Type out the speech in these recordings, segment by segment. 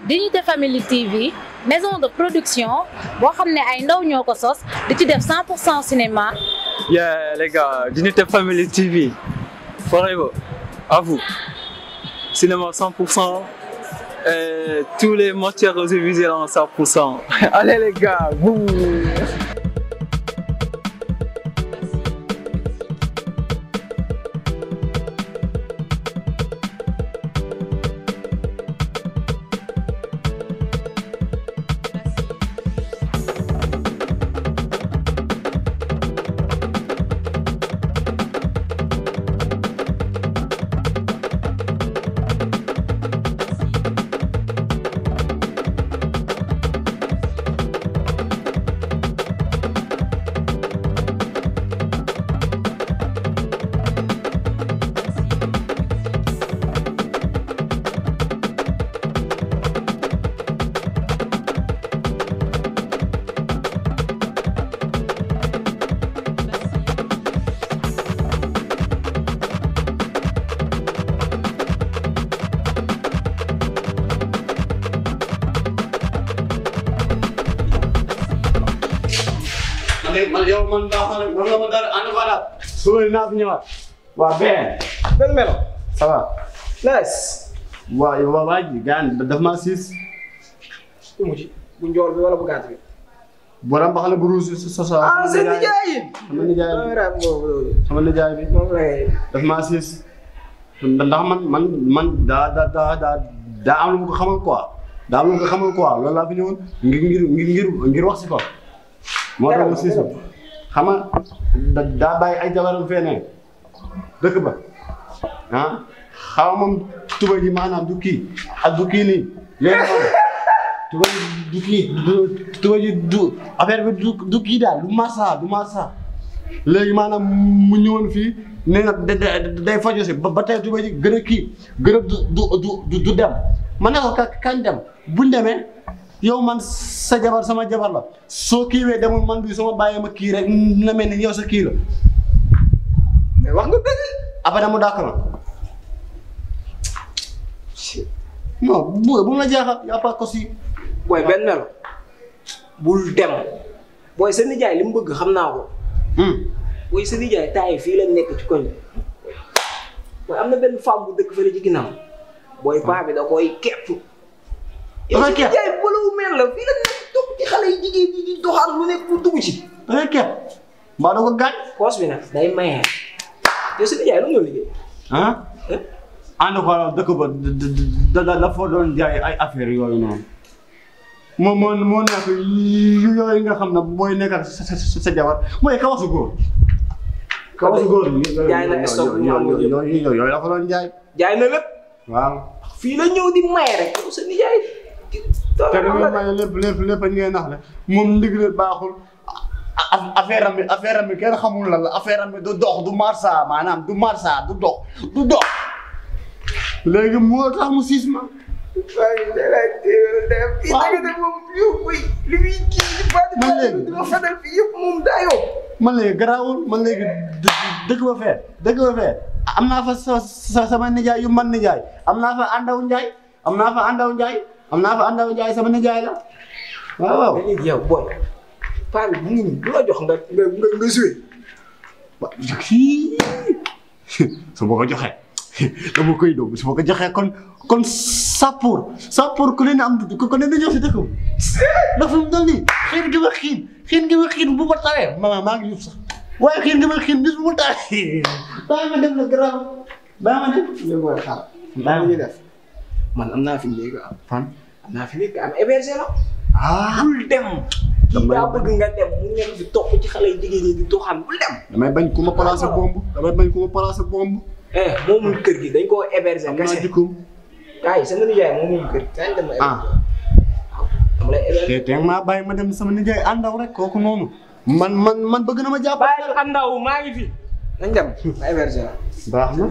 Dignité Family TV maison de production boo xam ne ay ndaw ñoo ko sos di ci def 100% cinéma. Yeah les gars, Dignité Family TV forever à vous. Cinéma 100% et tous les matières audiovisuelles en 100%. Allez les gars, boum. man yow man daa man la ma dara ànd wala suba naa fi ñëwaat waa ben benn melo ça va nice waa yow waa ji gaan daf ma siis ku mu ci bu njool bi wala bu gàtt bi borom baxale bu ruus sa seen nijaay yi sama nijaay bi daf ma siis ndax man daa am lu mu ko xamal quoi daa am lu mu ko xamal quoi loolu laa fi ñëwoon ngir wax si ko moo tax mu siis xam nga daa bàyyi ay jabaram feneen dëkk ba ah xaw moom tuba ji maanaam du kii ak du kii nii léegi moom tuba ji du kii tuba ji du affaire bi du kii daal du massa léegi maanaam mu ñëwoon fii nee na day faju si ba tey tuba ji gën a kii gën a du dem ma ne ko kañ dem buñ demee yow man sa jabar sama jabar la soo kiiwee demul man bi sama bàyyee ma kii rek na mel ni yow sa kii la mais wax nga dëgg après mu dàq ma non bu la jaaxal y a pas que si booy benn melo bul dem booy sa nijaay li mu bëgg xam naa ko booy sa nijaay taay fii la nekk ci koñ booy am na benn femme bu dëkk fële ci ginnaaw booy paa bi da koy kepp yow sa nijaay bolowu mel la fii la nekk topp ci xale yi jigéen ñi di doxal lu nekk pour dugg ci da ngay kepp mbaa da ko gaañ poos bi nag day maye yow sa nijaay lu nga liggéey ànd ko dëkk ba da foo doon jaay ay affaire yooyu noonu moo nekk yooyu nga xam ne booy nekkal sa jabar mooy kawasu góor jaay na stock yooyu la ko doon jaay na lépp waaw fii la ñëw di maye rek yow sa nijaay te li nga maye lépp ngeen nax la moom ndigal baaxul affaire am bi kenn xamul la affaire am bi du dox du marsa maanaam du marsa du dox léegi moo tax mu siis ma man léegi garaawul man léegi dëkk ba fee am naa fa sama nijaay yu man nijaay am naa fa àndaw njaay sama nijaay la waaw léegi yow booy paa bi mu ngi nii du la jox nga joué su ma ko joxee dama koy dóob su ma ko joxee kon sappoor ku leen am ku leen ñëw si dëkk bi ndax fi mu toll nii xiin gi ma xiin bu ma tawee maa ngi yëf sax waaye xiin gi ma xiin bis bu ma tawee bàyyi ma dem la garaaw bàyyi ma dem yow mooy xaar bàyyi ñuy def man am naa fi léegi am naa fi léegi am hébergé la bul dem kii daa bëgg nga dem mu nekk di topp ci xale yi jigéen ñi di doxaan bul dem damay bañ ku ma placé bomb moomul kër gi dañ koo hébergé am naa jikkoom ay sama nijaay moomul kër kañ dem ma dama lay hébergé te maa bàyyi ma dem sama nijaay àndaw rek kooku noonu man bëgg na ma jàpp bàyyi àndaw maa ngi fi nañ dem ma hébergé la baax na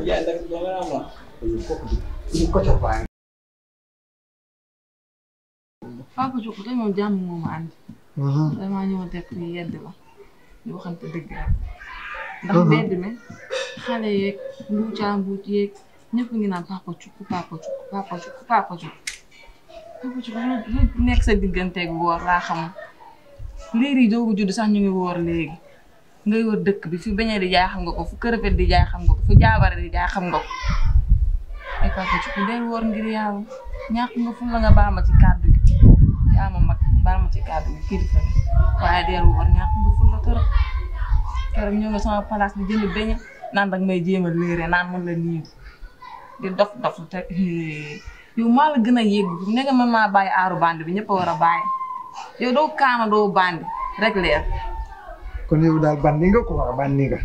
Papa Diop dañoo jàmm moom ànd. damaa ñëw teg fii yedd la ñu waxante dëgg rek. ndax mbedd mi xale yeeg mbuucaa mbuuc yeeg ñëpp ngi naan papa cukk. nekk sa digganteeg woor laa xam liir yi doogu judd sax ñu ngi woor léegi ngay wër dëkk bi fi beñe di jaay xam nga ko fu kërëfet di jaay xam nga ko fu jaabare di jaay xam nga ko ay Papa Cucu del woor ngir yàlla ñàkk nga fu la nga baal ma ci kàddu gi yaa ma mag baal ma ci kàddu gi kilifa bi waaye del woor ñàkk nga fu la torop keroog ñëw nga sama place di jënd beñe naan dag may jéem a léere naan mën la nii di dof te yow maa la gën a yegg ne nga man maa bàyyi aaru bandi bi ñëpp a war a bàyyi yow doo kaana doo bandi rek leer. kon yow daal bandi nga ko wax bandi nga.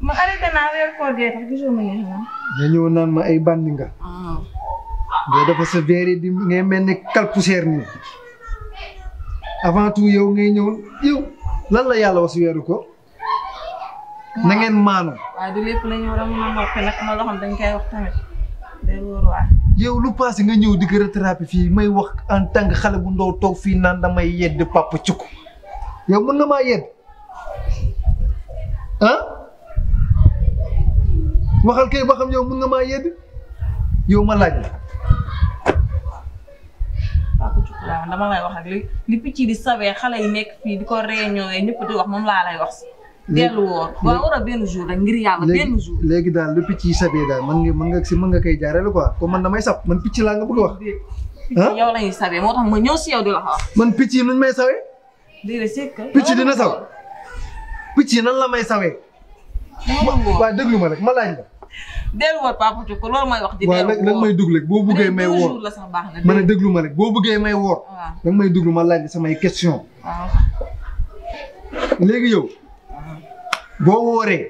ma arrêté naa weer koor gee tax gisoo ma ngeen xam. nga ñëw naan ma ay bandi nga. nga dafa sa verre di ngay mel ni kalpoussière nii avant tout yow ngay ñëw yow lan la yàlla wax si weeru ko. na ngeen maanu. waaye du lépp la ñu war a mën a noppi nag ma loo xam dañ koy wax tamit day wóor waay. yow lu passé nga ñëw di ko rattrapé fii may wax en tant que xale bu ndaw toog fii naan damay yedd Papa Cucu yow mën nga maa yedd ah waxal kay ba xam yow mën nga maa yedd yow ma laaj la. Papa Cucu laa dama lay wax ak li picc di sawee xale yi nekk fii di ko réunion ñëpp di wax moom laa lay wax. dellu woor waaw war a benn jour rek ngir yàlla benn jour. léegi daal lu picc yi sabee daal mën nga koy jaarale quoi comme man damay sab man picc laa nga bëgg a wax. picc yow lañuy sabee moo tax ma ñëw si yow di la wax. man picc yi nuñ may sawee. déedéet c'est que. picc dina saw picc yi nan la may sawee. waaw déglu ma rek ma laaj la. dellu woor Papa Cucu loolu may wax. di dellu woor waaw nag may dugg rek boo bëggee may woor la sax baax na. ma ne déglu ma rek boo bëggee may woor. waaw nag may dugg ma laaj samay question waaw. léegi yow. boo wooree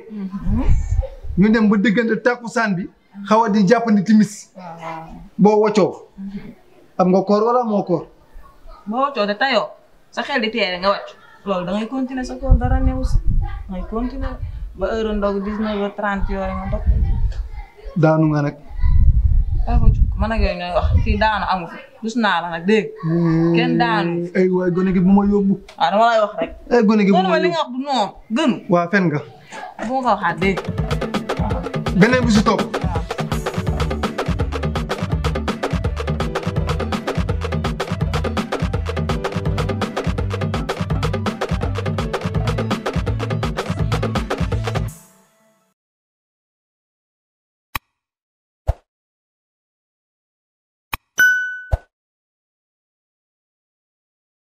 ñu dem ba diggante takkusaan bi xaw a di jàppandi timis boo woccoo am nga koor wala moo koor. boo woccoo te tayoo sa xel di teere nga wàcc loolu da ngay continuer sa koor dara newu si ngay continuer ba heure ndogu 19h30 yooyu nga dog. daanu nga nag. Papa Cucu man ak yooyu ñooy wax fii daanu amu fi dus naa la nag dégg kenn daanu. ay waay gone gi bu ma yóbbu. waaw dama lay wax rek. ay gone gi bu ma yóbbu li nga wax du noonu gënu. waa fen nga. bu ma ko waxaat dégg. beneen bu si topp.